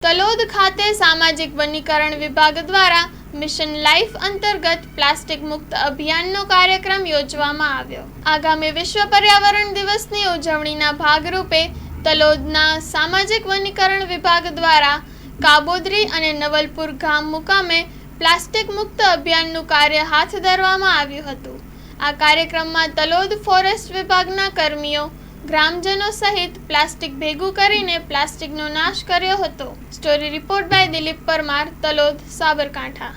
તલોદ ખાતે સામાજિક વનીકરણ વિભાગ દ્વારા મિશન લાઈફ અંતર્ગત પ્લાસ્ટિક મુક્ત અભિયાનનો કાર્યક્રમ યોજવામાં આવ્યો। આગામી વિશ્વ પર્યાવરણ દિવસની ઉજવણીના ભાગરૂપે તલોદના સામાજિક વનીકરણ વિભાગ દ્વારા કાબોદરી અને નવલપુર ગામ મુકામે પ્લાસ્ટિક મુક્ત અભિયાનનું કાર્ય હાથ ધરવામાં આવ્યું હતું। આ કાર્યક્રમમાં તલોદ ફોરેસ્ટ વિભાગના કર્મીઓ ગ્રામજનો સહિત પ્લાસ્ટિક ભેગું કરીને પ્લાસ્ટિકનો નાશ કર્યો હતો। Story report by Dilip Parmar, Talod, Sabarkantha.